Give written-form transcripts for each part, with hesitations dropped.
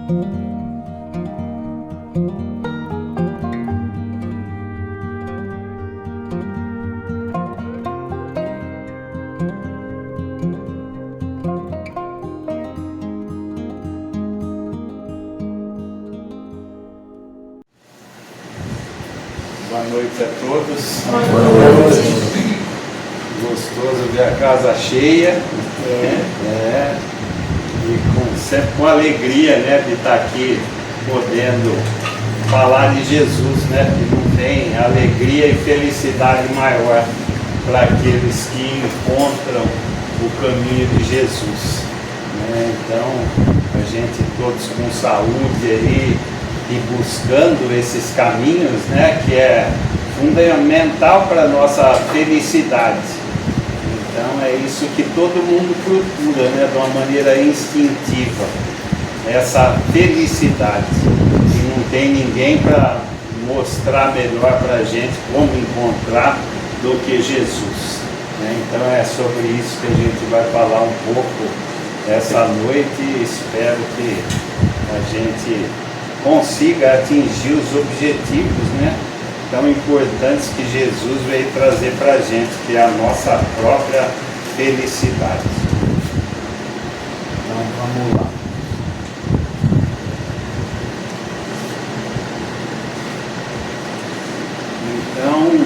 Boa noite a todos. Boa noite. Gostoso ver a casa cheia. E sempre com alegria, né, de estar aqui podendo falar de Jesus, né? Que não tem alegria e felicidade maior para aqueles que encontram o caminho de Jesus, né? Então, a gente todos com saúde aí e buscando esses caminhos, né, que é fundamental para a nossa felicidade. Então é isso que todo mundo procura, né, de uma maneira instintiva, essa felicidade. E não tem ninguém para mostrar melhor para a gente como encontrar do que Jesus, né? Então é sobre isso que a gente vai falar um pouco essa noite e espero que a gente consiga atingir os objetivos, né, tão importantes que Jesus veio trazer para a gente, que é a nossa própria felicidade. Então vamos lá. Então,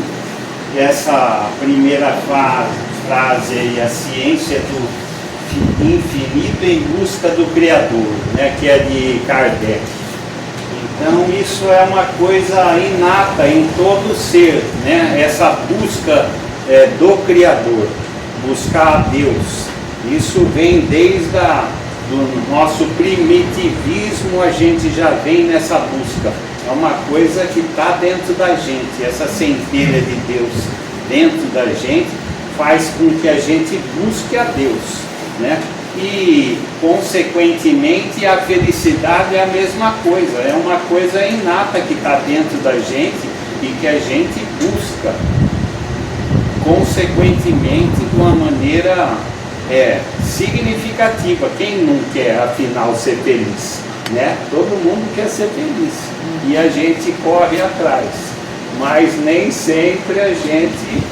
essa primeira frase aí, a ciência do infinito em busca do Criador, né, que é de Kardec. Então isso é uma coisa inata em todo ser, né? Essa busca do Criador, buscar a Deus. Isso vem desde do nosso primitivismo, a gente já vem nessa busca. É uma coisa que está dentro da gente, essa centelha de Deus dentro da gente faz com que a gente busque a Deus, né? E, consequentemente, a felicidade é a mesma coisa, é uma coisa inata que está dentro da gente e que a gente busca, consequentemente, de uma maneira significativa. Quem não quer, afinal, ser feliz, né? Todo mundo quer ser feliz e a gente corre atrás, mas nem sempre a gente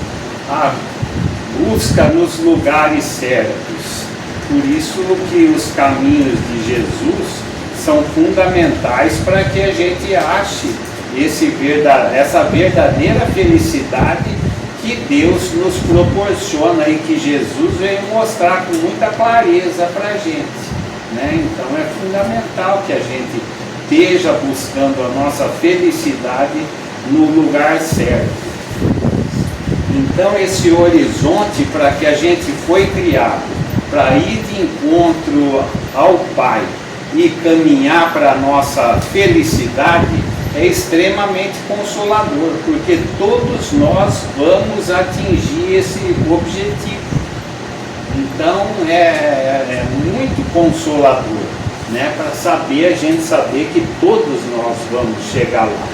busca nos lugares certos. Por isso que os caminhos de Jesus são fundamentais para que a gente ache essa verdadeira felicidade que Deus nos proporciona e que Jesus veio mostrar com muita clareza para a gente, né? Então é fundamental que a gente esteja buscando a nossa felicidade no lugar certo. Então esse horizonte para que a gente foi criado, para ir de encontro ao Pai e caminhar para a nossa felicidade, é extremamente consolador, porque todos nós vamos atingir esse objetivo. Então é muito consolador, né, para a gente saber que todos nós vamos chegar lá,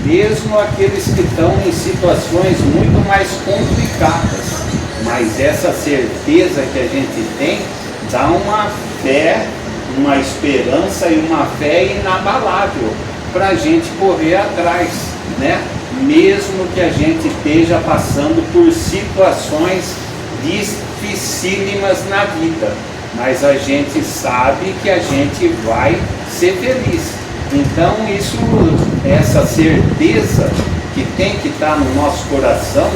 mesmo aqueles que estão em situações muito mais complicadas. Mas essa certeza que a gente tem dá uma fé, uma esperança e uma fé inabalável para a gente correr atrás, né? Mesmo que a gente esteja passando por situações dificílimas na vida, mas a gente sabe que a gente vai ser feliz. Então essa certeza que tem que estar no nosso coração,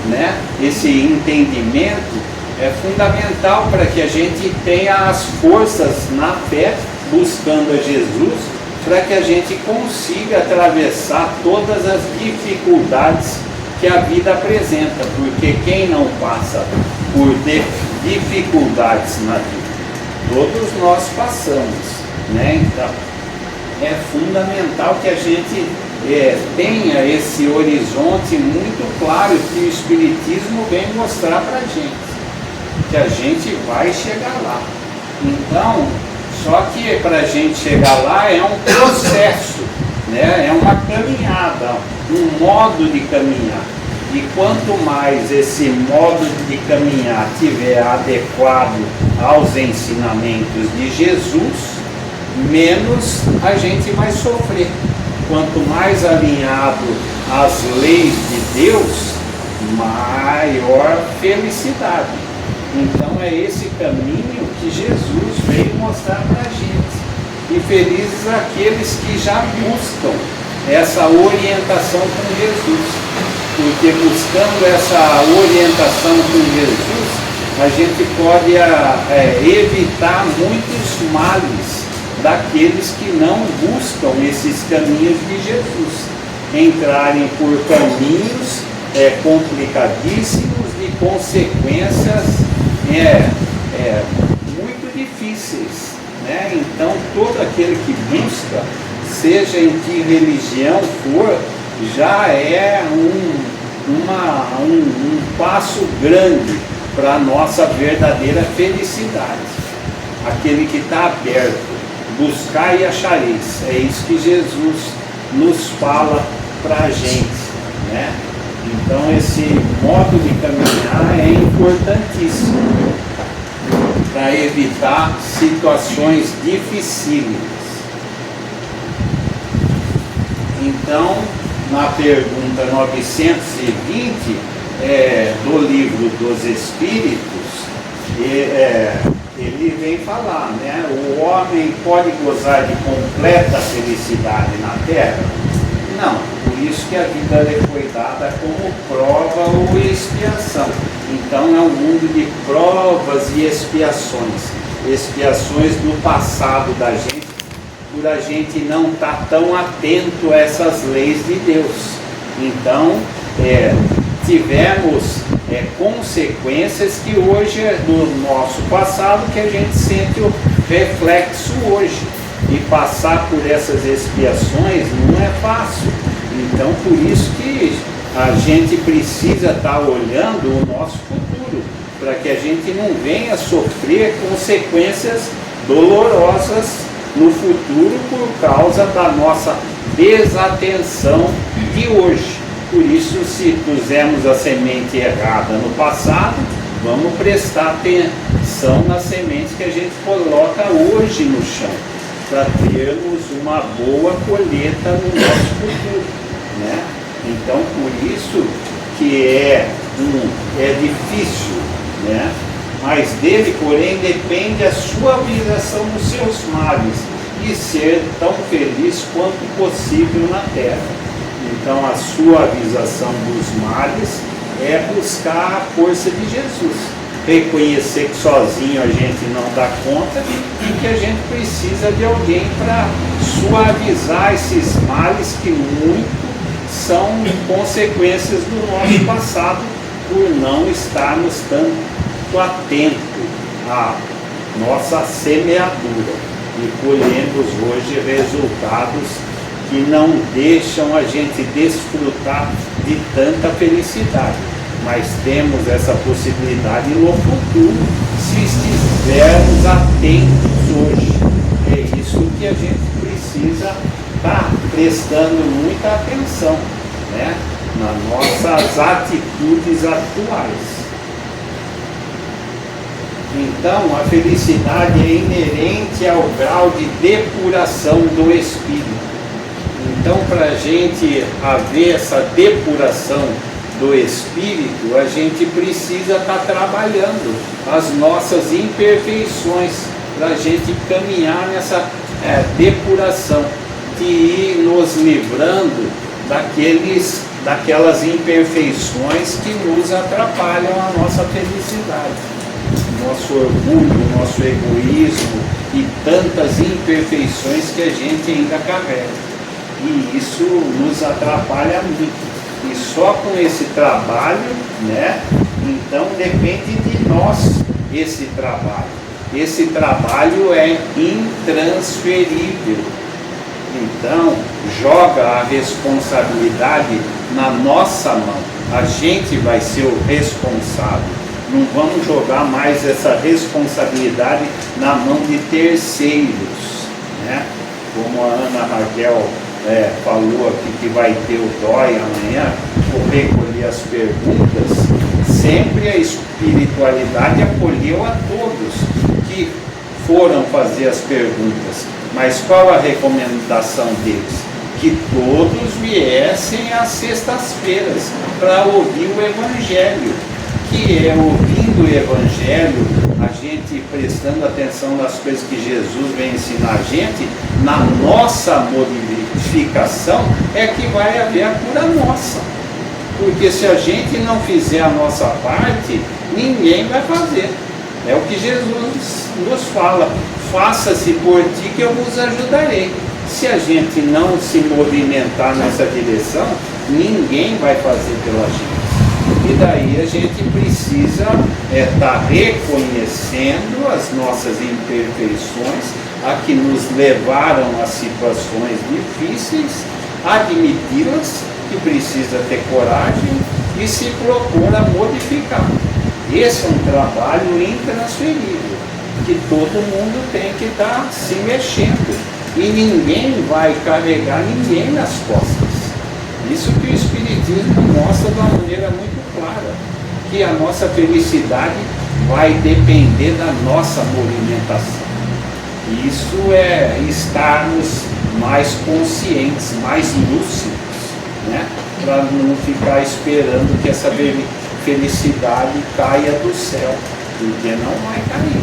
né? Esse entendimento é fundamental para que a gente tenha as forças na fé, buscando a Jesus, para que a gente consiga atravessar todas as dificuldades que a vida apresenta, porque quem não passa por dificuldades na vida? Todos nós passamos, né? Então é fundamental que a gente tenha esse horizonte muito claro que o Espiritismo vem mostrar para a gente, que a gente vai chegar lá. Então, só que para a gente chegar lá é um processo, né? É uma caminhada, um modo de caminhar. E quanto mais esse modo de caminhar estiver adequado aos ensinamentos de Jesus, menos a gente vai sofrer. Quanto mais alinhado às leis de Deus, maior felicidade. Então é esse caminho que Jesus veio mostrar para a gente. E felizes aqueles que já buscam essa orientação com Jesus. Porque buscando essa orientação com Jesus, a gente pode evitar muitos males daqueles que não buscam esses caminhos de Jesus. Entrarem por caminhos complicadíssimos, de consequências muito difíceis, né? Então todo aquele que busca, seja em que religião for, já é um passo grande para a nossa verdadeira felicidade. Aquele que está aberto, buscar e achareis, é isso que Jesus nos fala para a gente, né? Então esse modo de caminhar é importantíssimo para evitar situações dificílimas. Então, na pergunta 920 do Livro dos Espíritos, ele vem falar, né? O homem pode gozar de completa felicidade na Terra? Não, por isso que a vida lhe foi dada como prova ou expiação. Então é um mundo de provas e expiações. Expiações do passado da gente, por a gente não estar tão atento a essas leis de Deus. Então, tivemos consequências que hoje é do nosso passado, que a gente sente o reflexo hoje. E passar por essas expiações não é fácil. Então, por isso que a gente precisa estar olhando o nosso futuro, para que a gente não venha sofrer consequências dolorosas no futuro por causa da nossa desatenção de hoje. Por isso, se pusemos a semente errada no passado, vamos prestar atenção nas sementes que a gente coloca hoje no chão, para termos uma boa colheita no nosso futuro, né? Então, por isso que é difícil, né? Mas dele, porém, depende a suavização dos seus males e ser tão feliz quanto possível na terra. Então, a suavização dos males é buscar a força de Jesus. Reconhecer que sozinho a gente não dá conta e que a gente precisa de alguém para suavizar esses males que muito são consequências do nosso passado por não estarmos tanto atentos à nossa semeadura e colhemos hoje resultados que não deixam a gente desfrutar de tanta felicidade. Mas temos essa possibilidade no futuro se estivermos atentos hoje. É isso que a gente precisa estar prestando muita atenção, né? Nas nossas atitudes atuais. Então, a felicidade é inerente ao grau de depuração do espírito. Então, para a gente haver essa depuração do espírito, a gente precisa estar trabalhando as nossas imperfeições para a gente caminhar nessa depuração, de ir nos livrando daquelas imperfeições que nos atrapalham a nossa felicidade, nosso orgulho, nosso egoísmo e tantas imperfeições que a gente ainda carrega. E isso nos atrapalha muito. E só com esse trabalho, né? Então depende de nós esse trabalho. Esse trabalho é intransferível. Então, joga a responsabilidade na nossa mão. A gente vai ser o responsável. Não vamos jogar mais essa responsabilidade na mão de terceiros, né? Como a Ana Raquel falou aqui que vai ter o DOI amanhã, vou recolher as perguntas. Sempre a espiritualidade acolheu a todos que foram fazer as perguntas, mas qual a recomendação deles? Que todos viessem às sextas-feiras para ouvir o Evangelho, que é ouvindo o Evangelho, a gente prestando atenção nas coisas que Jesus vem ensinar a gente, na nossa modificação é que vai haver a cura nossa. Porque se a gente não fizer a nossa parte, ninguém vai fazer. É o que Jesus nos fala: faça-se por ti que eu vos ajudarei. Se a gente não se movimentar nessa direção, ninguém vai fazer pela gente. E daí a gente precisa estar reconhecendo as nossas imperfeições, a que nos levaram a situações difíceis, admiti-las, que precisa ter coragem e se propor a modificar. Esse é um trabalho intransferível, que todo mundo tem que estar se mexendo, e ninguém vai carregar ninguém nas costas. Isso que o Espiritismo mostra de uma maneira muito clara, que a nossa felicidade vai depender da nossa movimentação. Isso é estarmos mais conscientes, mais lúcidos, né? Para não ficar esperando que essa felicidade caia do céu, porque não vai cair.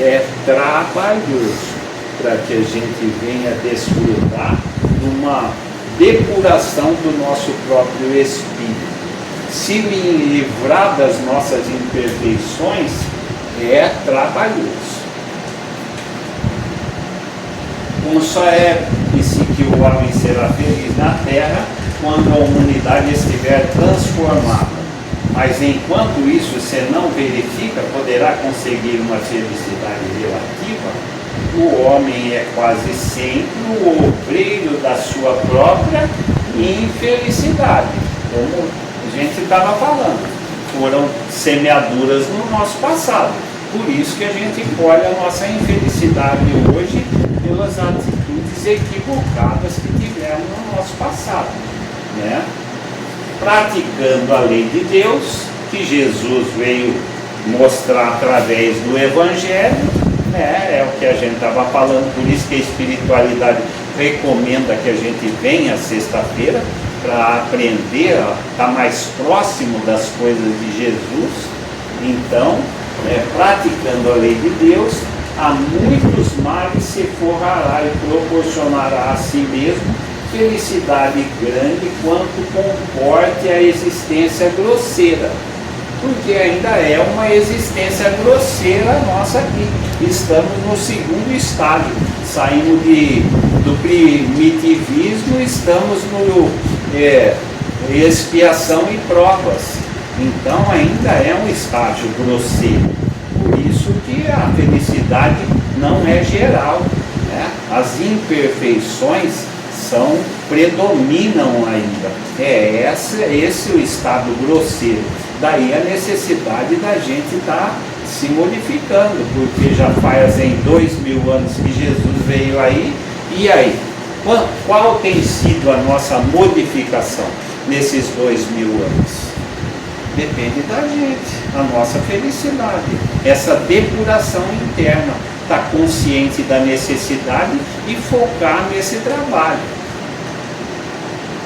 É trabalhoso para que a gente venha desfrutar de uma depuração do nosso próprio espírito. Se livrar das nossas imperfeições é trabalhoso. Como só disse que o homem será feliz na terra quando a humanidade estiver transformada. Mas enquanto isso você não verifica, poderá conseguir uma felicidade relativa. O homem é quase sempre o obreiro da sua própria infelicidade. Como a gente estava falando, foram semeaduras no nosso passado. Por isso que a gente colhe a nossa infelicidade hoje pelas atitudes equivocadas que tivemos no nosso passado, né? Praticando a lei de Deus, que Jesus veio mostrar através do Evangelho, né? É o que a gente estava falando, por isso que a espiritualidade recomenda que a gente venha sexta-feira para aprender a estar mais próximo das coisas de Jesus. Então, praticando a lei de Deus, a muitos males se forrará e proporcionará a si mesmo felicidade grande quanto comporte a existência grosseira, porque ainda é uma existência grosseira nossa aqui. Estamos no segundo estágio, saímos do primitivismo, estamos no expiação e provas, então ainda é um estágio grosseiro. Por isso que a felicidade não é geral, né? As imperfeições predominam ainda. Esse o estado grosseiro. Daí a necessidade da gente estar se modificando, porque já fazem 2000 anos que Jesus veio aí. E aí, qual tem sido a nossa modificação nesses 2000 anos? Depende da gente, a nossa felicidade, essa depuração interna, estar consciente da necessidade e focar nesse trabalho.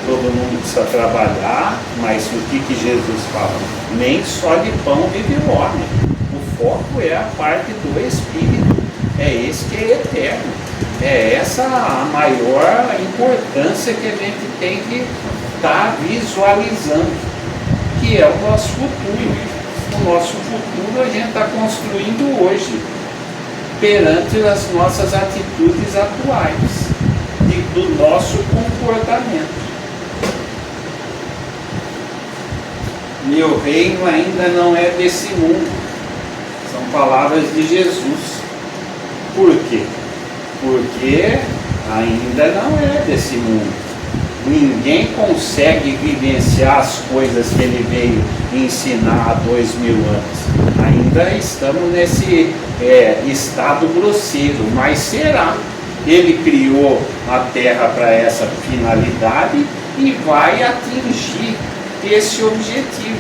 Todo mundo precisa trabalhar, mas o que Jesus fala? Nem só de pão vive o homem. O foco é a parte do Espírito, é esse que é eterno. É essa a maior importância que a gente tem que estar visualizando, que é o nosso futuro. O nosso futuro a gente está construindo hoje, perante as nossas atitudes atuais, do nosso comportamento. Meu reino ainda não é desse mundo. São palavras de Jesus. Por quê? Porque ainda não é desse mundo. Ninguém consegue vivenciar as coisas que ele veio ensinar há 2000 anos. Ainda estamos nesse estado grosseiro, mas será. Ele criou a Terra para essa finalidade e vai atingir esse objetivo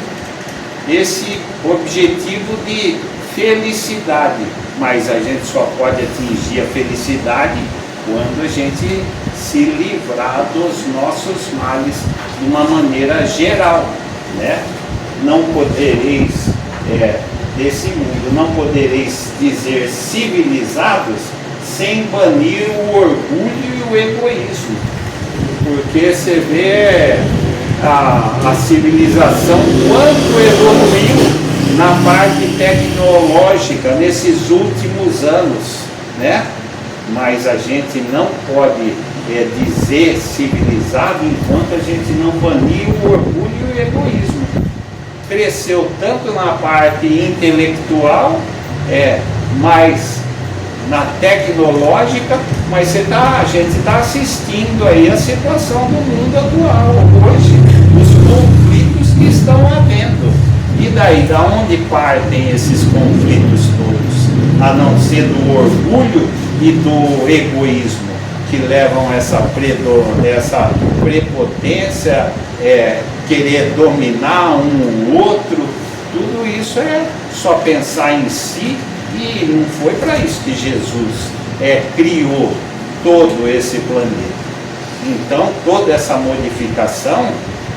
de felicidade, mas a gente só pode atingir a felicidade quando a gente se livrar dos nossos males de uma maneira geral, né? Não podereis, desse mundo, não podereis dizer civilizados sem banir o orgulho e o egoísmo, porque você vê a civilização quanto evoluiu na parte tecnológica nesses últimos anos, né? Mas a gente não pode dizer civilizado enquanto a gente não banir o orgulho e o egoísmo. Cresceu tanto na parte intelectual, mas na tecnológica, mas a gente está assistindo aí a situação do mundo atual hoje, os conflitos que estão havendo. E daí, da onde partem esses conflitos todos? A não ser do orgulho e do egoísmo, que levam essa prepotência, querer dominar um outro. Tudo isso é só pensar em si, e não foi para isso que Jesus criou todo esse planeta. Então, toda essa modificação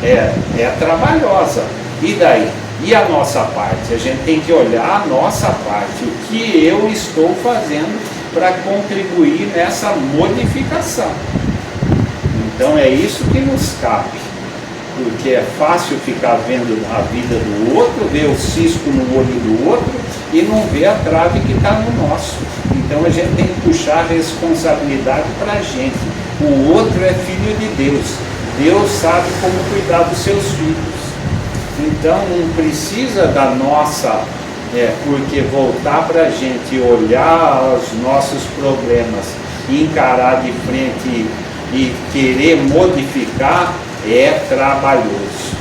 é trabalhosa. E daí? E a nossa parte? A gente tem que olhar a nossa parte, o que eu estou fazendo para contribuir nessa modificação. Então é isso que nos cabe, porque é fácil ficar vendo a vida do outro, ver o cisco no olho do outro e não ver a trave que está no nosso. Então a gente tem que puxar a responsabilidade para a gente. O outro é filho de Deus. Deus sabe como cuidar dos seus filhos. Então não precisa da nossa, porque voltar para a gente olhar os nossos problemas, encarar de frente e querer modificar, é trabalhoso.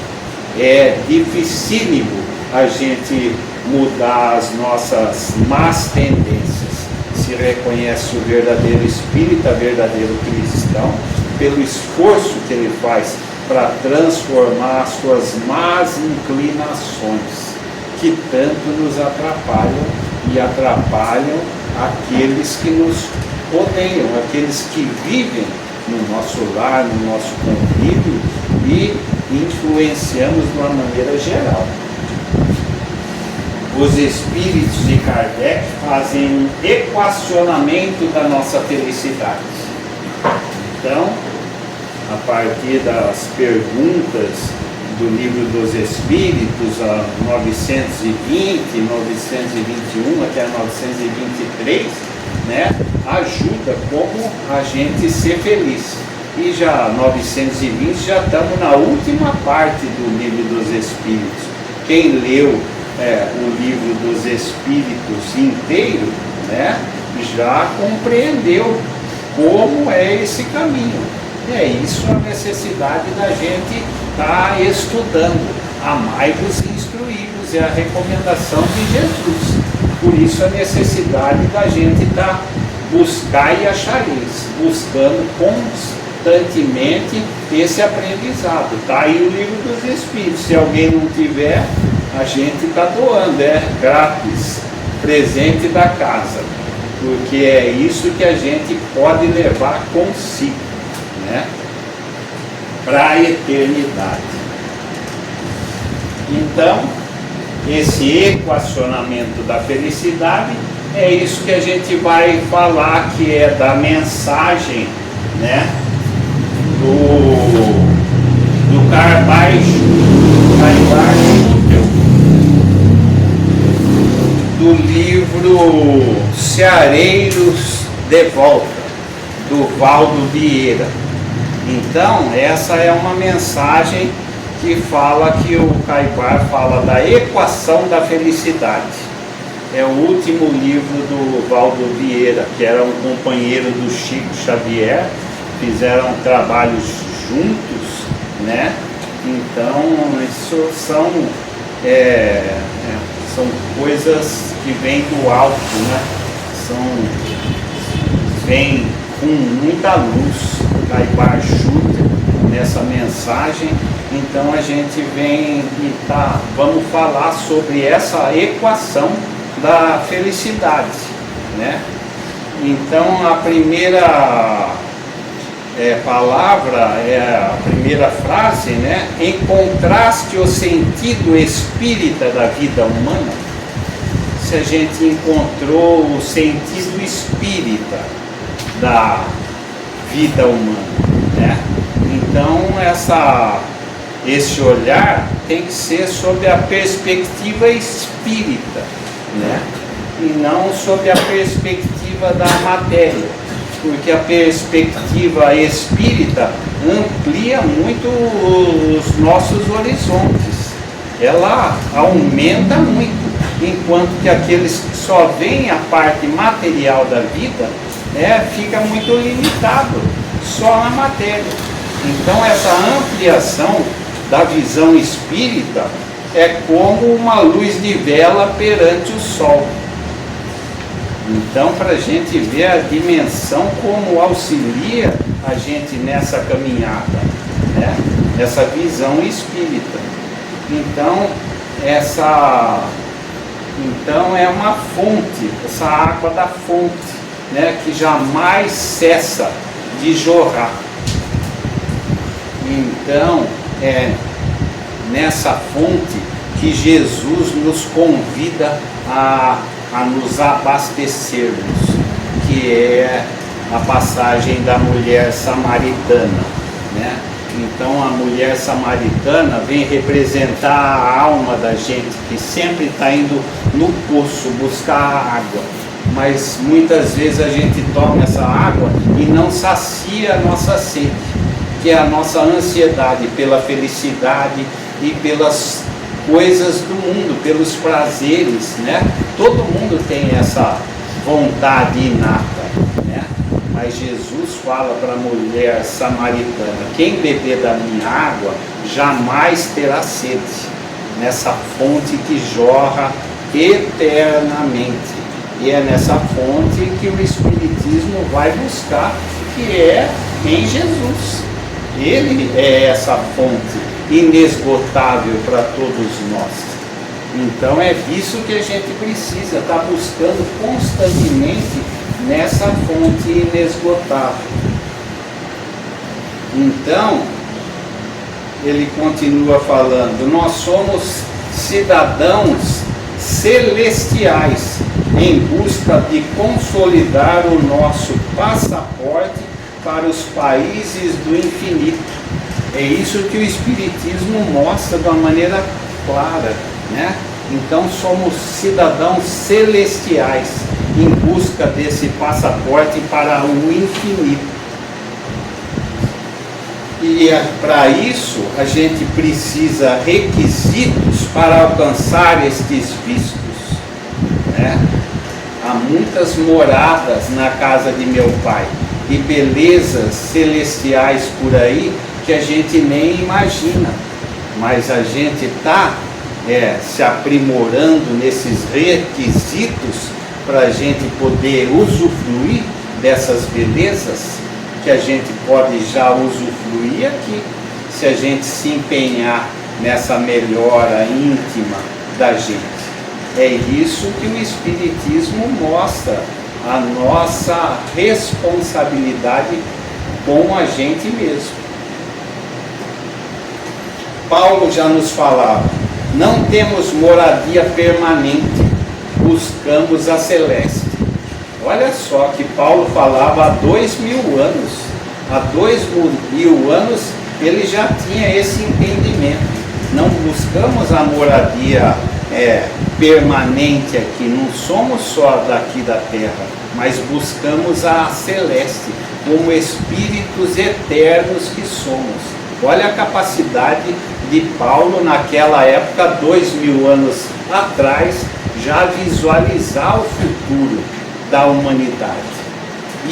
É dificílimo a gente mudar as nossas más tendências. Se reconhece o verdadeiro espírita, verdadeiro cristão, pelo esforço que ele faz para transformar as suas más inclinações, que tanto nos atrapalham e atrapalham aqueles que nos odeiam, aqueles que vivem no nosso lar, no nosso convívio e influenciamos de uma maneira geral. Os espíritos de Kardec fazem um equacionamento da nossa felicidade. Então, a partir das perguntas do Livro dos Espíritos, a 920, 921 até 923, né, ajuda como a gente ser feliz. E já 920 já estamos na última parte do Livro dos Espíritos. Quem leu o Livro dos Espíritos inteiro, né, já compreendeu como é esse caminho. É isso a necessidade da gente estar estudando. Amai-vos e instruí-vos, é a recomendação de Jesus. Por isso a necessidade da gente estar buscar e achareis, buscando constantemente esse aprendizado. Está aí o Livro dos Espíritos. Se alguém não tiver, a gente está doando, grátis, presente da casa, porque é isso que a gente pode levar consigo, né, para a eternidade. Então, esse equacionamento da felicidade é isso que a gente vai falar, que é da mensagem, né, do Carbaixo, do livro Ceareiros de Volta, do Valdo Vieira. Então, essa é uma mensagem que fala, que o Caibar fala da equação da felicidade. É o último livro do Valdo Vieira, que era um companheiro do Chico Xavier, fizeram trabalhos juntos, né? Então, isso são coisas que vêm do alto, né? Vem com muita luz. O Caibar ajuda nessa mensagem. Então a gente vem e vamos falar sobre essa equação da felicidade, né? Então a primeira palavra, a primeira frase, né? Encontraste o sentido espírita da vida humana? Se a gente encontrou o sentido espírita da vida humana, né? Então esse olhar tem que ser sob a perspectiva espírita, né? E não sob a perspectiva da matéria, porque a perspectiva espírita amplia muito os nossos horizontes, ela aumenta muito, enquanto que aqueles que só veem a parte material da vida, fica muito limitado só na matéria. Então essa ampliação da visão espírita é como uma luz de vela perante o sol. Então, para a gente ver a dimensão como auxilia a gente nessa caminhada, né? Essa visão espírita. Então é uma fonte, essa água da fonte, né? Que jamais cessa de jorrar. Então, é nessa fonte que Jesus nos convida a nos abastecermos, que é a passagem da mulher samaritana, né? Então a mulher samaritana vem representar a alma da gente, que sempre está indo no poço buscar água, mas muitas vezes a gente toma essa água e não sacia a nossa sede, que é a nossa ansiedade pela felicidade e pelas coisas do mundo, pelos prazeres, né? Todo mundo tem essa vontade inata, né? Mas Jesus fala para a mulher samaritana: quem beber da minha água jamais terá sede, nessa fonte que jorra eternamente. E é nessa fonte que o Espiritismo vai buscar, que é em Jesus. Ele é essa fonte inesgotável para todos nós. Então é disso que a gente precisa estar buscando constantemente, nessa fonte inesgotável. Então ele continua falando: nós somos cidadãos celestiais em busca de consolidar o nosso passaporte para os países do infinito. É isso que o Espiritismo mostra de uma maneira clara, né? Então somos cidadãos celestiais em busca desse passaporte para o infinito. E para isso a gente precisa requisitos para alcançar estes vistos, né? Há muitas moradas na casa de meu Pai e belezas celestiais por aí que a gente nem imagina, mas a gente está se aprimorando nesses requisitos para a gente poder usufruir dessas belezas que a gente pode já usufruir aqui, se a gente se empenhar nessa melhora íntima da gente. É isso que o Espiritismo mostra, a nossa responsabilidade com a gente mesmo. Paulo já nos falava: não temos moradia permanente, buscamos a celeste. Olha só que Paulo falava há 2000 anos. Há 2000 anos ele já tinha esse entendimento. Não buscamos a moradia permanente aqui, não somos só daqui da terra, mas buscamos a celeste, como espíritos eternos que somos. Olha a capacidade de Paulo naquela época, 2000 anos atrás, já visualizar o futuro da humanidade.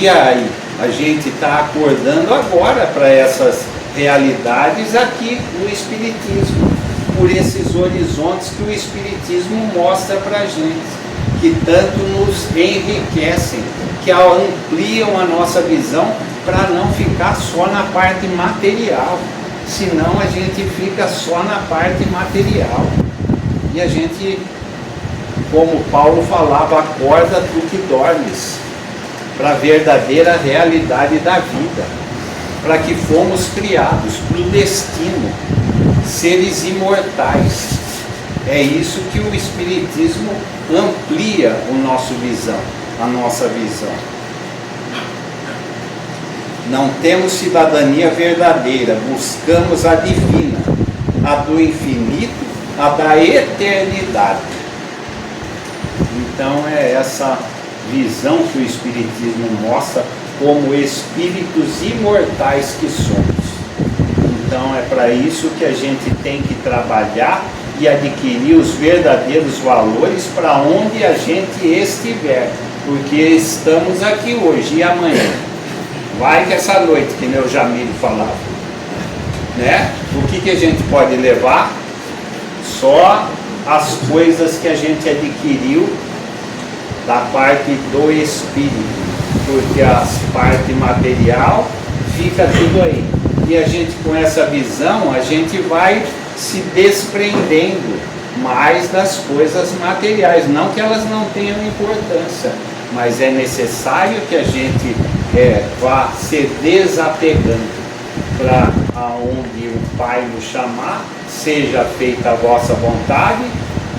E aí, a gente está acordando agora para essas realidades aqui no Espiritismo, por esses horizontes que o Espiritismo mostra para a gente, que tanto nos enriquecem, que ampliam a nossa visão para não ficar só na parte material. Senão a gente fica só na parte material e a gente como Paulo falava, acorda tu que dormes, para a verdadeira realidade da vida, para que fomos criados para o destino, seres imortais. É isso que o Espiritismo amplia a nossa visão. Não temos cidadania verdadeira, buscamos a divina, a do infinito, a da eternidade. Então é essa visão que o Espiritismo mostra como espíritos imortais que somos. Então é para isso que a gente tem que trabalhar e adquirir os verdadeiros valores para onde a gente estiver, porque estamos aqui hoje e amanhã. Vai que essa noite, que nem o Jamílio falava, né? O que a gente pode levar? Só as coisas que a gente adquiriu da parte do espírito, porque a parte material fica tudo aí. E a gente, com essa visão, a gente vai se desprendendo mais das coisas materiais. Não que elas não tenham importância, mas é necessário que a gente vá se desapegando para aonde o Pai nos chamar, seja feita a vossa vontade.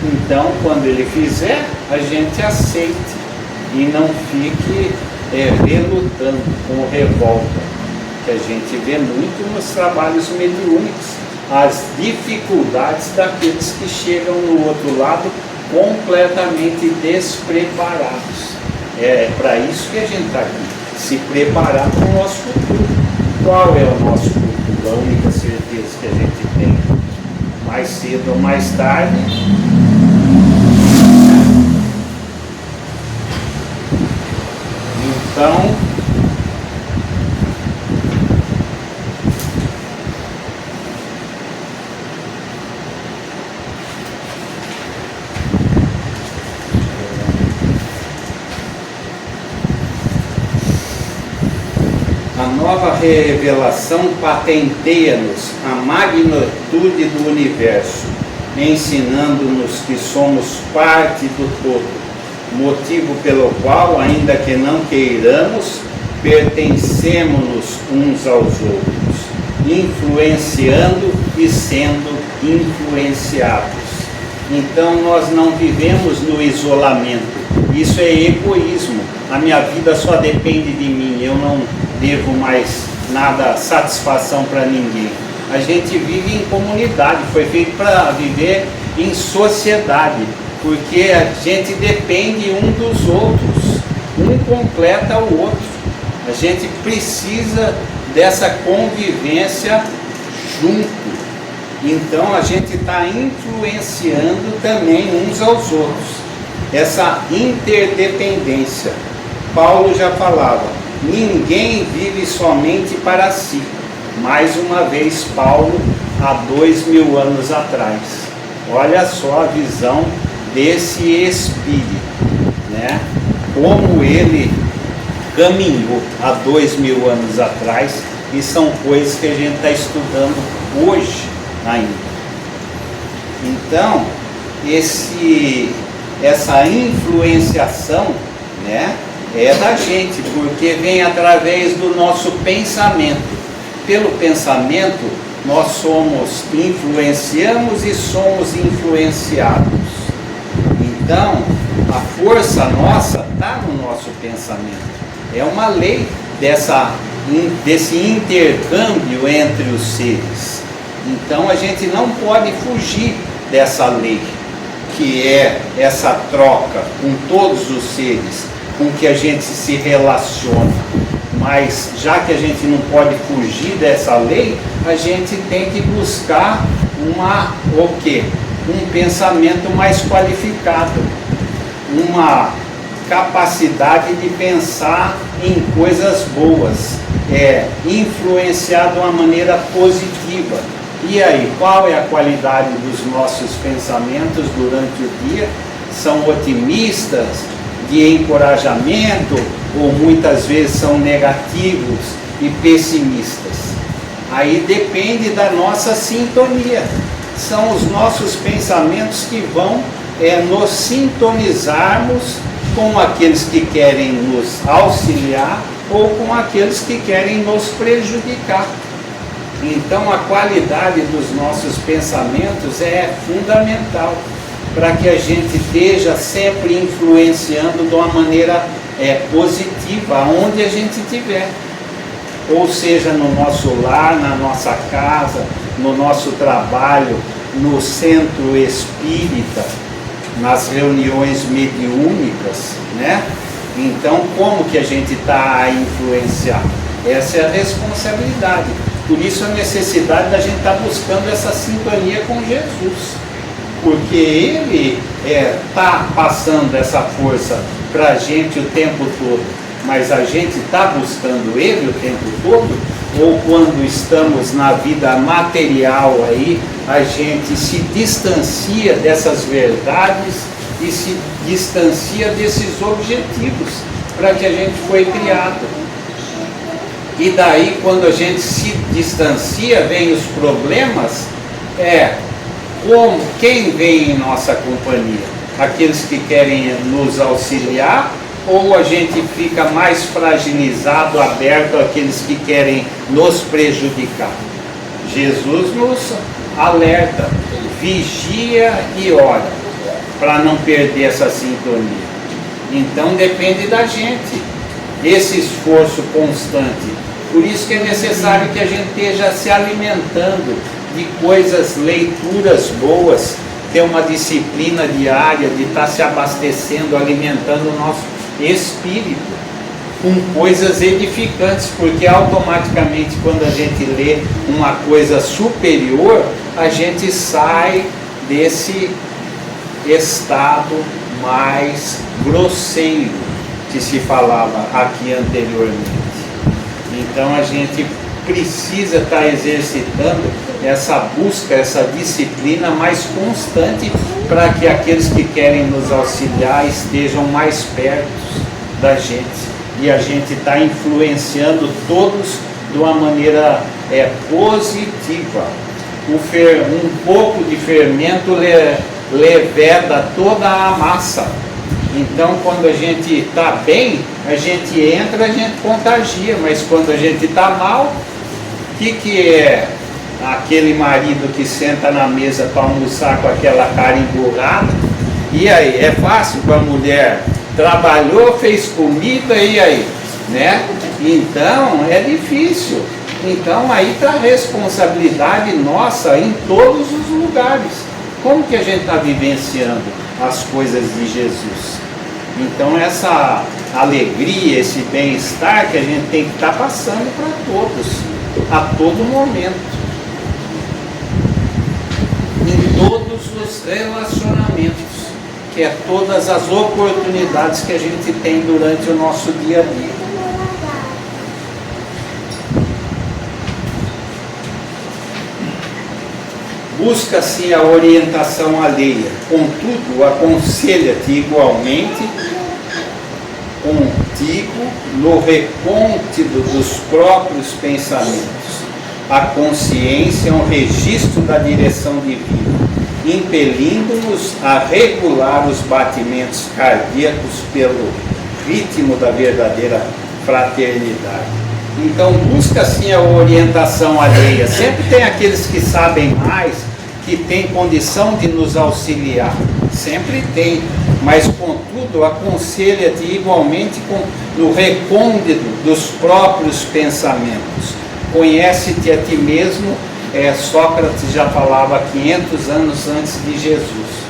Então, quando Ele fizer, a gente aceite e não fique relutando com revolta, que a gente vê muito nos trabalhos mediúnicos, as dificuldades daqueles que chegam no outro lado completamente despreparados. É para isso que a gente está aqui, se preparar para o nosso futuro. Qual é o nosso futuro? A única certeza que a gente tem, mais cedo ou mais tarde, então a nova revelação patenteia-nos a magnitude do universo, ensinando-nos que somos parte do todo, motivo pelo qual, ainda que não queiramos, pertencemos-nos uns aos outros, influenciando e sendo influenciados. Então nós não vivemos no isolamento, isso é egoísmo. A minha vida só depende de mim, eu não devo mais nada, satisfação para ninguém. A gente vive em comunidade, foi feito para viver em sociedade, porque a gente depende um dos outros, um completa o outro. A gente precisa dessa convivência junto. Então a gente está influenciando também uns aos outros. Essa interdependência. Paulo já falava, ninguém vive somente para si. Mais uma vez Paulo, há 2000 anos atrás. Olha só a visão desse espírito, né? Como ele caminhou há 2000 anos atrás, e são coisas que a gente está estudando hoje ainda. Então, essa influenciação, né, é da gente, porque vem através do nosso pensamento. Pelo pensamento, nós influenciamos e somos influenciados. Então, a força nossa está no nosso pensamento. É uma lei desse intercâmbio entre os seres. Então, a gente não pode fugir dessa lei, que é essa troca com todos os seres, com que a gente se relaciona. Mas já que a gente não pode fugir dessa lei, a gente tem que buscar um pensamento mais qualificado, uma capacidade de pensar em coisas boas, influenciar de uma maneira positiva. E aí, qual é a qualidade dos nossos pensamentos durante o dia? São otimistas, de encorajamento, ou muitas vezes são negativos e pessimistas? Aí depende da nossa sintonia. São os nossos pensamentos que vão é nos sintonizarmos com aqueles que querem nos auxiliar ou com aqueles que querem nos prejudicar. Então a qualidade dos nossos pensamentos é fundamental para que a gente esteja sempre influenciando de uma maneira positiva, aonde a gente estiver. Ou seja, no nosso lar, na nossa casa, no nosso trabalho, no centro espírita, nas reuniões mediúnicas, né? Então, como que a gente está a influenciar? Essa é a responsabilidade. Por isso a necessidade da gente estar buscando essa sintonia com Jesus. Porque Ele está passando essa força para a gente o tempo todo. Mas a gente está buscando Ele o tempo todo? Ou quando estamos na vida material aí, a gente se distancia dessas verdades e se distancia desses objetivos para que a gente foi criado. E daí, quando a gente se distancia, vem os problemas, quem vem em nossa companhia? Aqueles que querem nos auxiliar, ou a gente fica mais fragilizado, aberto àqueles que querem nos prejudicar? Jesus nos alerta, vigia e ora, para não perder essa sintonia. Então depende da gente, esse esforço constante. Por isso que é necessário que a gente esteja se alimentando de coisas, leituras boas, ter uma disciplina diária de estar se abastecendo, alimentando o nosso espírito com coisas edificantes, porque automaticamente quando a gente lê uma coisa superior, a gente sai desse estado mais grosseiro que se falava aqui anteriormente. Então a gente precisa estar exercitando essa busca, essa disciplina mais constante para que aqueles que querem nos auxiliar estejam mais perto da gente e a gente está influenciando todos de uma maneira positiva. Um pouco de fermento leveda toda a massa. Então, quando a gente está bem, a gente entra, a gente contagia, mas quando a gente está mal, o que é aquele marido que senta na mesa para almoçar com aquela cara emburrada? E aí, é fácil para a mulher? Trabalhou, fez comida, e aí? Né? Então, é difícil. Então, aí está a responsabilidade nossa em todos os lugares. Como que a gente está vivenciando as coisas de Jesus? Então essa alegria, esse bem-estar que a gente tem que estar passando para todos, a todo momento, em todos os relacionamentos, que é todas as oportunidades que a gente tem durante o nosso dia a dia. Busca-se a orientação alheia, contudo, aconselha-te igualmente contigo no recôndito dos próprios pensamentos. A consciência é um registro da direção divina, impelindo-nos a regular os batimentos cardíacos pelo ritmo da verdadeira fraternidade. Então busca sim a orientação alheia. Sempre tem aqueles que sabem mais, que têm condição de nos auxiliar. Sempre tem. Mas contudo, aconselha-te igualmente no recôndito dos próprios pensamentos. Conhece-te a ti mesmo. Sócrates já falava 500 anos antes de Jesus.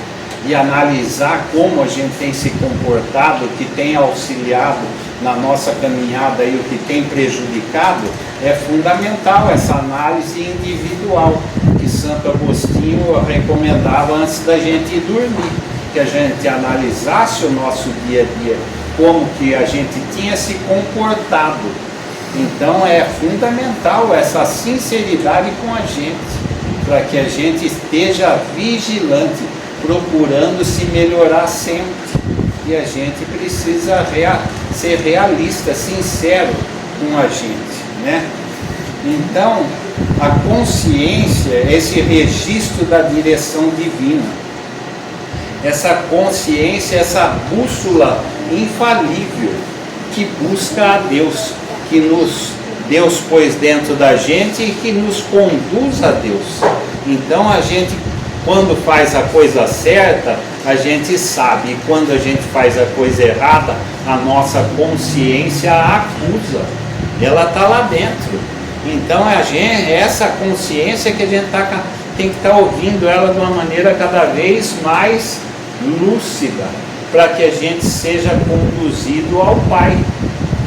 E analisar como a gente tem se comportado, o que tem auxiliado na nossa caminhada e o que tem prejudicado, é fundamental essa análise individual que Santo Agostinho recomendava antes da gente ir dormir, que a gente analisasse o nosso dia a dia, como que a gente tinha se comportado. Então é fundamental essa sinceridade com a gente, para que a gente esteja vigilante, procurando se melhorar sempre. E a gente precisa ser realista, sincero com a gente, né? Então, a consciência é esse registro da direção divina. essa consciência, essa bússola infalível que busca a Deus, que Deus pôs dentro da gente e que nos conduz a Deus. Então a gente, quando faz a coisa certa, a gente sabe, e quando a gente faz a coisa errada, a nossa consciência acusa, ela está lá dentro. Então essa consciência que a gente tem que estar ouvindo ela de uma maneira cada vez mais lúcida, para que a gente seja conduzido ao Pai,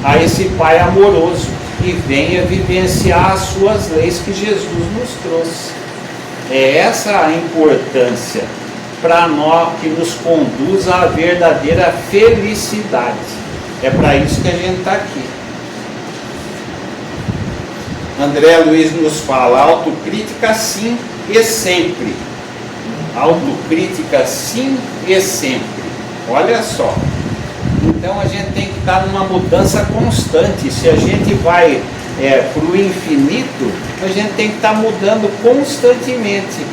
a esse Pai amoroso, e venha vivenciar as suas leis que Jesus nos trouxe. É essa a importância para nós, que nos conduz à verdadeira felicidade. É para isso que a gente está aqui. André Luiz nos fala: autocrítica sim e sempre. Autocrítica sim e sempre. Olha só. Então a gente tem que estar numa mudança constante. Se a gente vai para o infinito, a gente tem que estar mudando constantemente,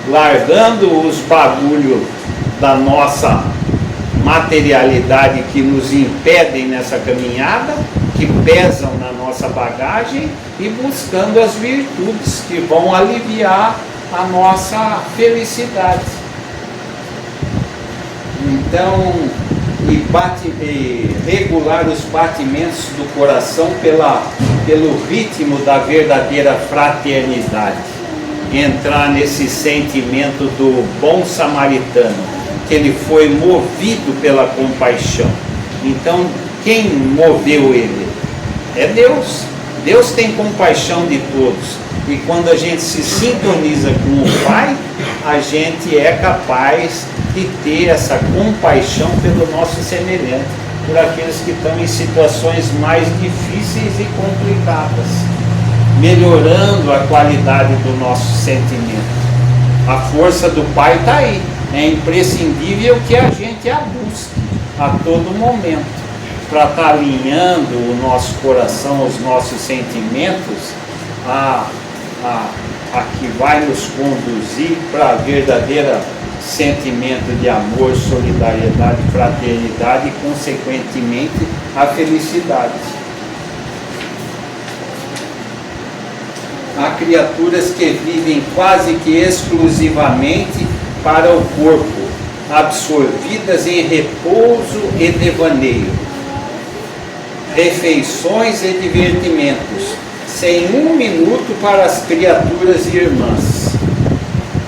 largando os bagulhos da nossa materialidade que nos impedem nessa caminhada, que pesam na nossa bagagem, e buscando as virtudes que vão aliviar a nossa felicidade. Então, e regular os batimentos do coração pelo ritmo da verdadeira fraternidade. Entrar nesse sentimento do bom samaritano, que ele foi movido pela compaixão. Então, quem moveu ele? É Deus. Deus tem compaixão de todos. E quando a gente se sintoniza com o Pai, a gente é capaz de ter essa compaixão pelo nosso semelhante, por aqueles que estão em situações mais difíceis e complicadas, melhorando a qualidade do nosso sentimento. A força do Pai está aí. É imprescindível que a gente a busque a todo momento, para estar alinhando o nosso coração, os nossos sentimentos, a que vai nos conduzir para a verdadeira sentimento de amor, solidariedade, fraternidade e, consequentemente, a felicidade. Há criaturas que vivem quase que exclusivamente para o corpo, absorvidas em repouso e devaneio, refeições e divertimentos, sem um minuto para as criaturas irmãs.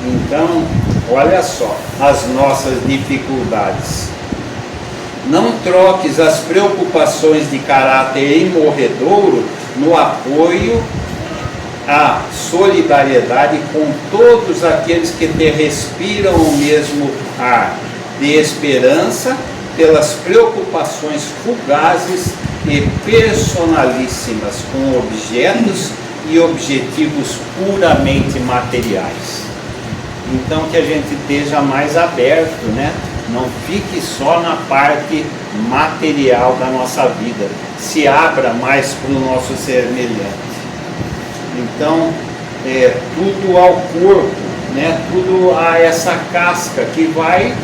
Então, olha só as nossas dificuldades. Não troques as preocupações de caráter imorredouro no apoio à solidariedade com todos aqueles que te respiram o mesmo ar de esperança, pelas preocupações fugazes e personalíssimas com objetos e objetivos puramente materiais. Então, que a gente esteja mais aberto, né? Não fique só na parte material da nossa vida, se abra mais para o nosso semelhante. Então, tudo ao corpo, né? Tudo a essa casca que vai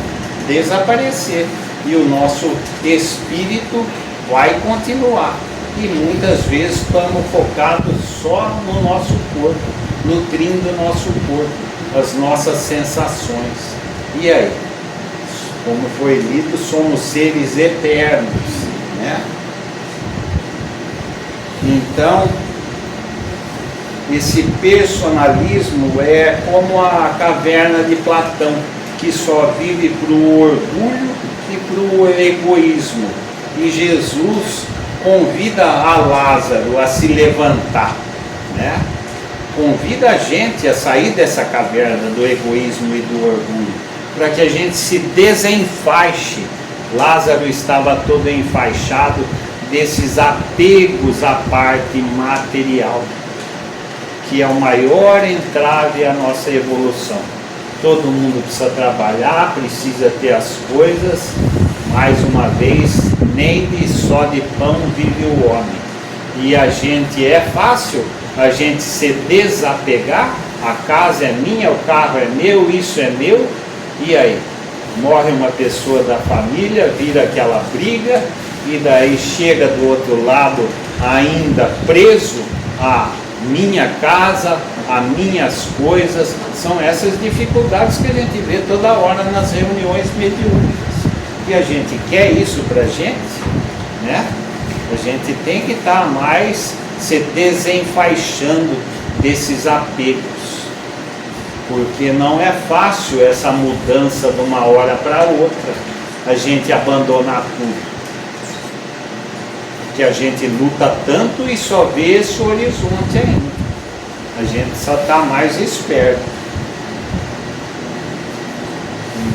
desaparecer, e o nosso espírito vai continuar. E muitas vezes estamos focados só no nosso corpo, nutrindo o nosso corpo, as nossas sensações. E aí? Como foi lido, somos seres eternos, né? Então, esse personalismo é como a caverna de Platão, que só vive para o orgulho e para o egoísmo. E Jesus convida a Lázaro a se levantar, né? Convida a gente a sair dessa caverna do egoísmo e do orgulho, para que a gente se desenfaixe. Lázaro estava todo enfaixado desses apegos à parte material, que é o maior entrave à nossa evolução. Todo mundo precisa trabalhar, precisa ter as coisas. Mais uma vez, nem só de pão vive o homem. E a gente, é fácil a gente se desapegar. A casa é minha, o carro é meu, isso é meu. E aí? morre uma pessoa da família, vira aquela briga, e daí chega do outro lado ainda preso a minha casa, a minhas coisas. São essas dificuldades que a gente vê toda hora nas reuniões mediúnicas. E a gente quer isso para a gente, né? A gente tem que estar mais se desenfaixando desses apegos, porque não é fácil essa mudança de uma hora para outra, a gente abandonar tudo, que a gente luta tanto e só vê esse horizonte ainda. A gente só está mais esperto.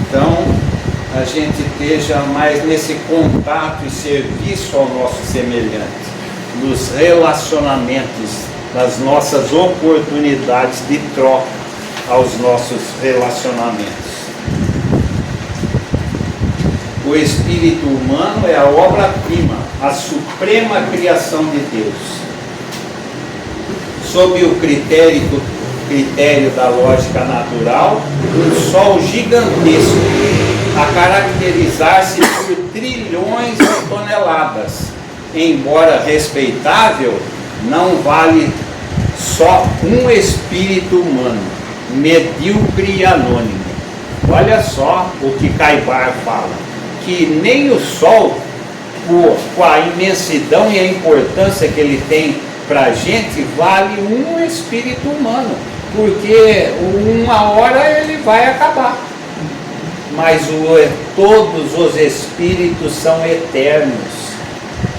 Então, a gente esteja mais nesse contato e serviço ao nosso semelhante, nos relacionamentos, nas nossas oportunidades de troca aos nossos relacionamentos. O espírito humano é a obra-prima, a suprema criação de Deus. Sob o critério da lógica natural, um sol gigantesco, a caracterizar-se por trilhões de toneladas, embora respeitável, não vale só um espírito humano, medíocre e anônimo. Olha só o que Caibar fala, que nem o Sol, com a imensidão e a importância que ele tem para a gente, vale um espírito humano, porque uma hora ele vai acabar. Mas todos os espíritos são eternos.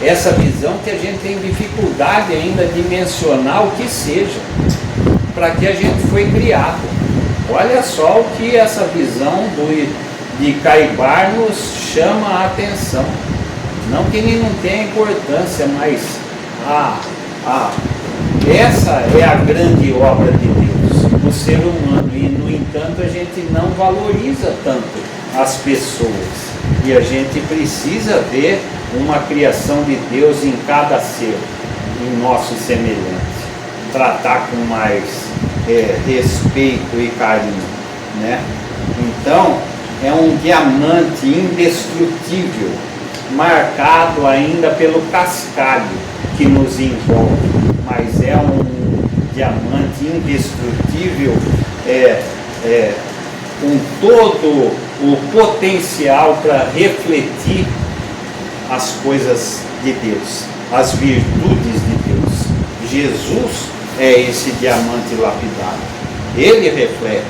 Essa visão que a gente tem dificuldade ainda de mencionar o que seja, para que a gente foi criado. Olha só o que essa visão de Caibar nos chama a atenção. Não que ele não tenha importância, mas essa é a grande obra de Deus, o ser humano, e no entanto a gente não valoriza tanto as pessoas, e a gente precisa ver uma criação de Deus em cada ser, em nosso semelhante, tratar com mais respeito e carinho, né? Então é um diamante indestrutível, marcado ainda pelo cascalho que nos envolve, mas é um diamante indestrutível, com todo o potencial para refletir as coisas de Deus, as virtudes de Deus. Jesus é esse diamante lapidado, ele reflete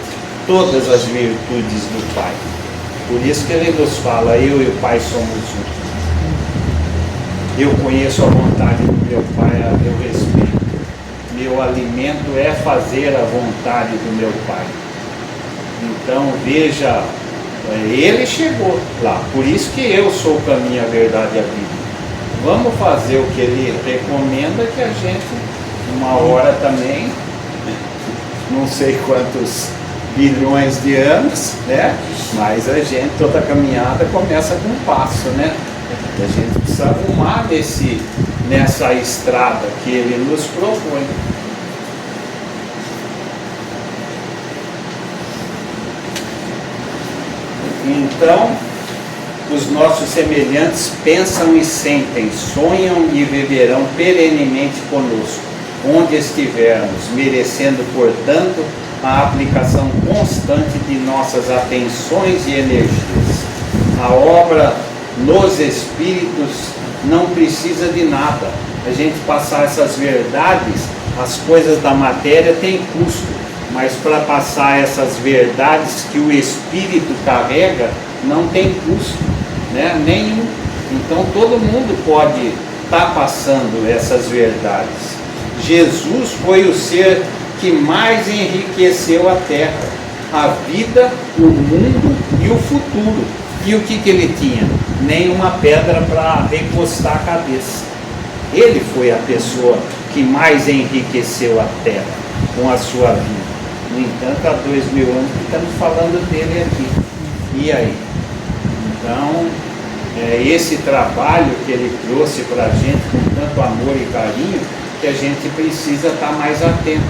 todas as virtudes do Pai. Por isso que ele nos fala: eu e o Pai somos um. Eu conheço a vontade do meu Pai, a meu respeito. Meu alimento é fazer a vontade do meu Pai. Então veja, ele chegou lá, por isso que eu sou o caminho, a verdade e a vida. Vamos fazer o que ele recomenda, que a gente, uma hora também, não sei quantos bilhões de anos, né? Mas a gente, toda caminhada começa com um passo, né? A gente precisa arrumar nessa estrada que ele nos propõe. Então, os nossos semelhantes pensam e sentem, sonham e viverão perenemente conosco, onde estivermos, merecendo, portanto, a aplicação constante de nossas atenções e energias. A obra nos espíritos não precisa de nada. A gente passar essas verdades, as coisas da matéria têm custo, mas para passar essas verdades que o espírito carrega, não tem custo, né? Nenhum. Então todo mundo pode estar passando essas verdades. Jesus foi o ser que mais enriqueceu a terra, a vida, o mundo e o futuro. E o que ele tinha? Nenhuma pedra para recostar a cabeça. Ele foi a pessoa que mais enriqueceu a terra com a sua vida. No entanto, há 2000 anos que estamos falando dele aqui. E aí? Então, é esse trabalho que ele trouxe para a gente com tanto amor e carinho, que a gente precisa estar mais atento,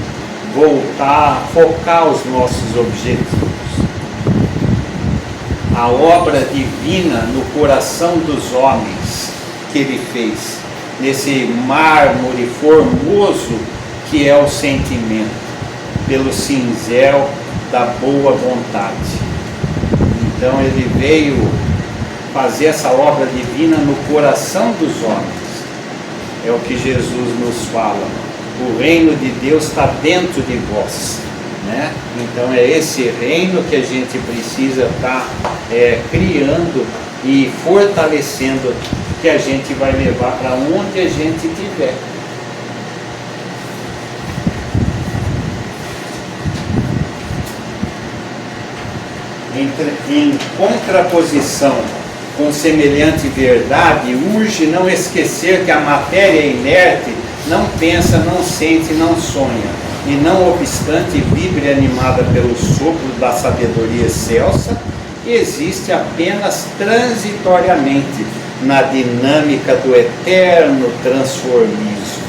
voltar a focar os nossos objetivos. a obra divina no coração dos homens que ele fez, nesse mármore formoso que é o sentimento, pelo cinzel da boa vontade. Então ele veio fazer essa obra divina no coração dos homens. É o que Jesus nos fala. O reino de Deus está dentro de vós, né? Então é esse reino que a gente precisa estar criando e fortalecendo, que a gente vai levar para onde a gente estiver. Em contraposição com semelhante verdade, urge não esquecer que a matéria inerte não pensa, não sente, não sonha, e não obstante vibre animada pelo sopro da sabedoria excelsa, existe apenas transitoriamente na dinâmica do eterno transformismo.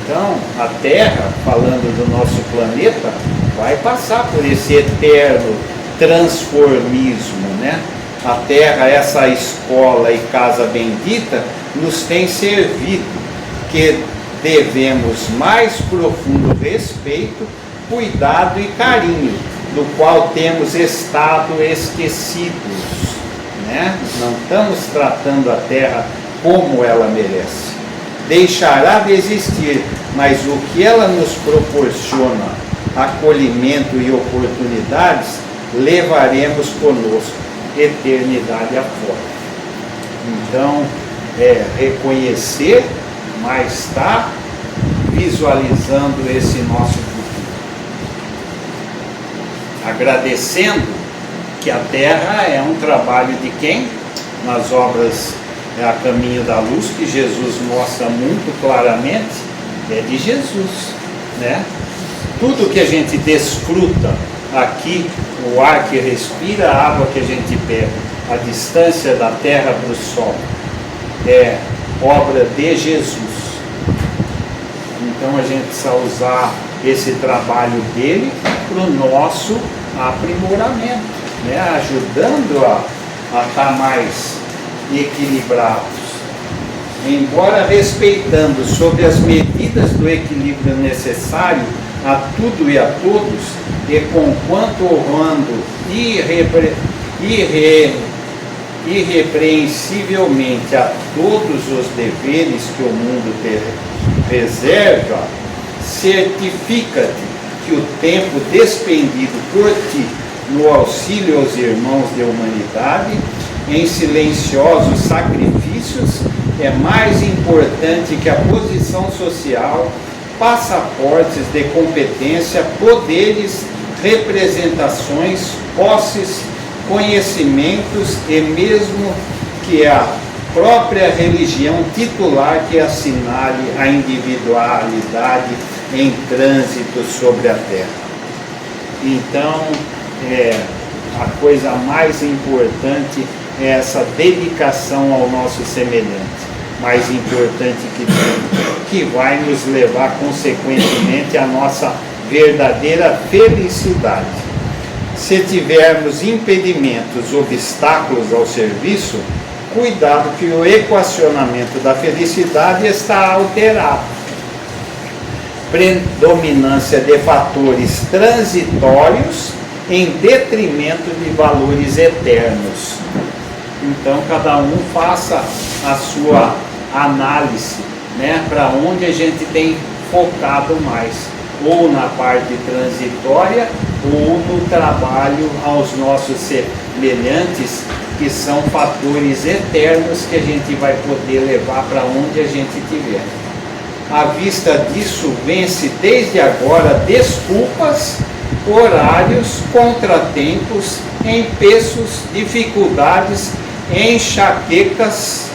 Então, a Terra, falando do nosso planeta, vai passar por esse eterno transformismo, né? A Terra, essa escola e casa bendita, nos tem servido, que devemos mais profundo respeito, cuidado e carinho, do qual temos estado esquecidos, né? Não estamos tratando a Terra como ela merece. Deixará de existir, mas o que ela nos proporciona, acolhimento e oportunidades, levaremos conosco eternidade afora. Então, reconhecer, mas estar visualizando esse nosso futuro. Agradecendo que a Terra é um trabalho de quem? Nas obras A Caminho da Luz, que Jesus mostra muito claramente, é de Jesus, né? Tudo que a gente desfruta aqui, o ar que respira, a água que a gente bebe, a distância da terra para o sol, é obra de Jesus. Então a gente precisa usar esse trabalho dele para o nosso aprimoramento, né? Ajudando a estar mais equilibrados. Embora respeitando sobre as medidas do equilíbrio necessário a tudo e a todos, e conquanto honrando irrepreensivelmente a todos os deveres que o mundo reserva, certifica-te que o tempo despendido por ti no auxílio aos irmãos de humanidade, em silenciosos sacrifícios, é mais importante que a posição social, passaportes de competência, poderes, representações, posses, conhecimentos e mesmo que a própria religião titular que assinale a individualidade em trânsito sobre a terra. Então, a coisa mais importante é essa dedicação ao nosso semelhante, mais importante que tudo, que vai nos levar consequentemente à nossa verdadeira felicidade. Se tivermos impedimentos, obstáculos ao serviço, cuidado que o equacionamento da felicidade está alterado. Predominância de fatores transitórios em detrimento de valores eternos. Então cada um faça a sua análise, né, para onde a gente tem focado mais, ou na parte transitória ou no trabalho aos nossos semelhantes, que são fatores eternos que a gente vai poder levar para onde a gente estiver. À vista disso, vence desde agora desculpas, horários, contratempos, empeços, dificuldades, enxaquecas,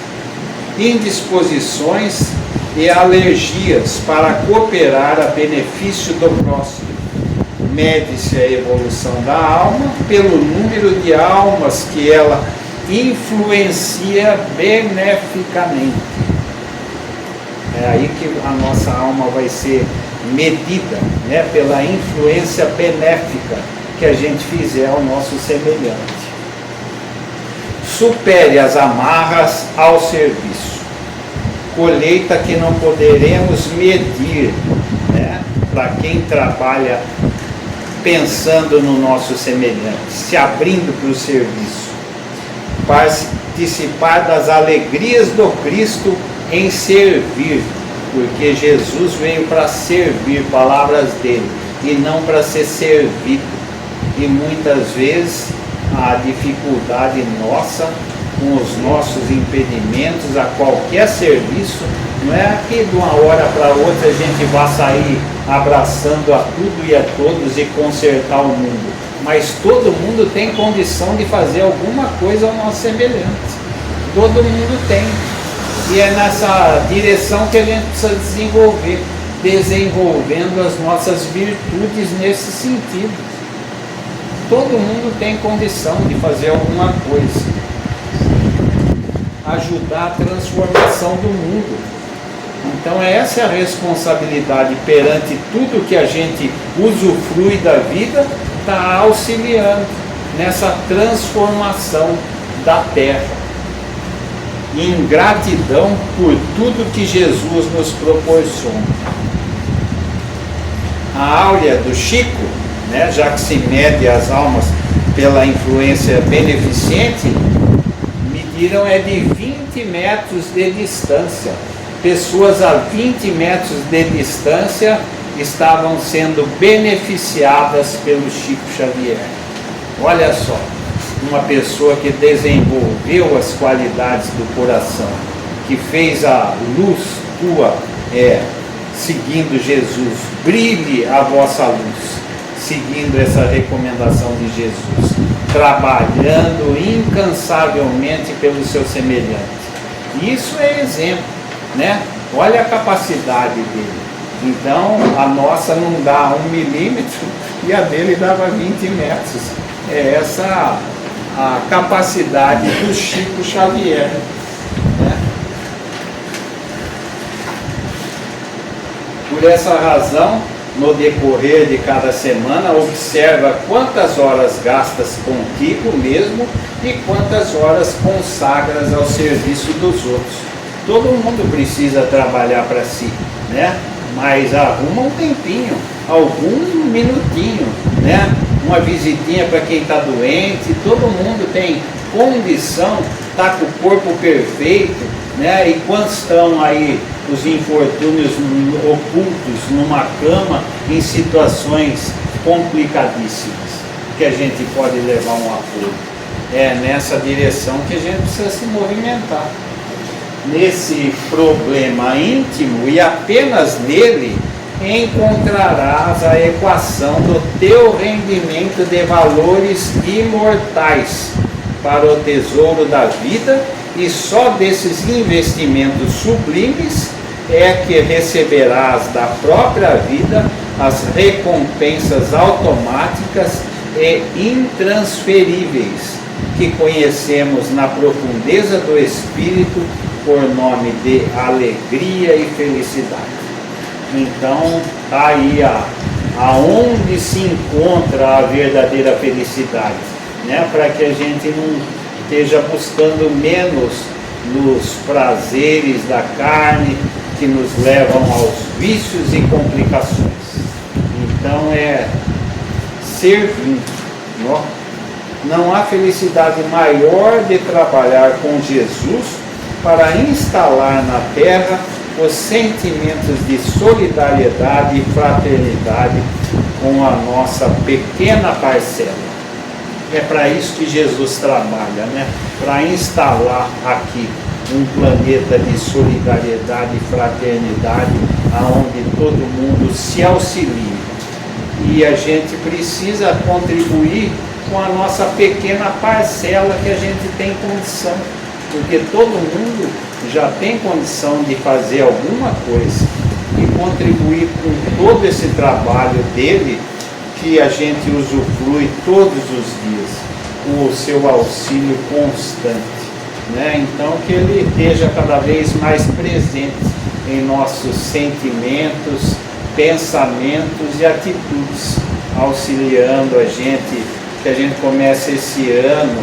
indisposições e alergias para cooperar a benefício do próximo. Mede-se a evolução da alma pelo número de almas que ela influencia beneficamente. É aí que a nossa alma vai ser medida, né, pela influência benéfica que a gente fizer ao nosso semelhante. supere as amarras ao serviço. Colheita que não poderemos medir, né? Para quem trabalha pensando no nosso semelhante, se abrindo para o serviço. Participar das alegrias do Cristo em servir, porque Jesus veio para servir, palavras dele, e não para ser servido. E muitas vezes a dificuldade nossa, com os nossos impedimentos a qualquer serviço, não é que de uma hora para outra a gente vai sair abraçando a tudo e a todos e consertar o mundo, mas todo mundo tem condição de fazer alguma coisa ao nosso semelhante, todo mundo tem, e é nessa direção que a gente precisa desenvolver, desenvolvendo as nossas virtudes nesse sentido. Todo mundo tem condição de fazer alguma coisa, ajudar a transformação do mundo. Então essa é a responsabilidade perante tudo que a gente usufrui da vida, está auxiliando nessa transformação da terra. Em gratidão por tudo que Jesus nos proporciona. A áurea do Chico, né, já que se mede as almas pela influência beneficente, mediram de 20 metros de distância. Pessoas a 20 metros de distância estavam sendo beneficiadas pelo Chico Xavier. Olha só, uma pessoa que desenvolveu as qualidades do coração, que fez a luz tua, seguindo Jesus, brilhe a vossa luz, seguindo essa recomendação de Jesus, trabalhando incansavelmente pelo seu semelhante. Isso é exemplo, né? Olha a capacidade dele. Então a nossa não dá 1 milímetro e a dele dava 20 metros. É essa a capacidade do Chico Xavier, né? Por essa razão, no decorrer de cada semana, observa quantas horas gastas contigo mesmo e quantas horas consagras ao serviço dos outros. Todo mundo precisa trabalhar para si, né? Mas arruma um tempinho, algum minutinho, né? Uma visitinha para quem está doente. Todo mundo tem condição, está com o corpo perfeito, né? E quando estão aí os infortúnios ocultos numa cama, em situações complicadíssimas, que a gente pode levar um apoio. É nessa direção que a gente precisa se movimentar. Nesse problema íntimo e apenas nele encontrarás a equação do teu rendimento de valores imortais para o tesouro da vida, e só desses investimentos sublimes é que receberás da própria vida as recompensas automáticas e intransferíveis que conhecemos na profundeza do espírito por nome de alegria e felicidade. Então, está aí aonde se encontra a verdadeira felicidade, né? Para que a gente não esteja buscando menos nos prazeres da carne que nos levam aos vícios e complicações. Então servindo. Não há felicidade maior de trabalhar com Jesus para instalar na terra os sentimentos de solidariedade e fraternidade com a nossa pequena parcela. É para isso que Jesus trabalha, né? Para instalar aqui um planeta de solidariedade e fraternidade, onde todo mundo se auxilia. E a gente precisa contribuir com a nossa pequena parcela que a gente tem condição, porque todo mundo já tem condição de fazer alguma coisa e contribuir com todo esse trabalho dele, que a gente usufrui todos os dias, com o seu auxílio constante, né? Então que ele esteja cada vez mais presente em nossos sentimentos, pensamentos e atitudes, auxiliando a gente, que a gente comece esse ano,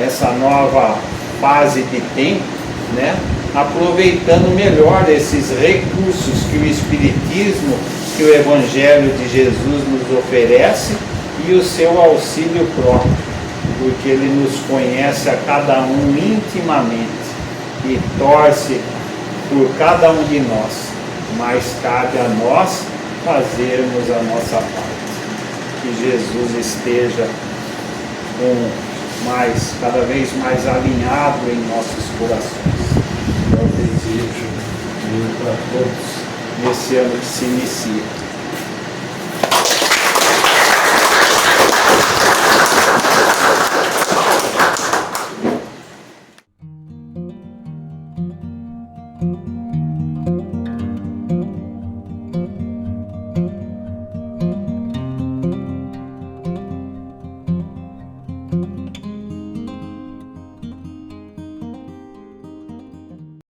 essa nova fase de tempo, né? Aproveitando melhor esses recursos que o Espiritismo, que o Evangelho de Jesus nos oferece e o seu auxílio próprio, porque ele nos conhece a cada um intimamente e torce por cada um de nós, mas cabe a nós fazermos a nossa parte. Que Jesus esteja cada vez mais alinhado em nossos corações. É o desejo para todos nesse ano que se inicia.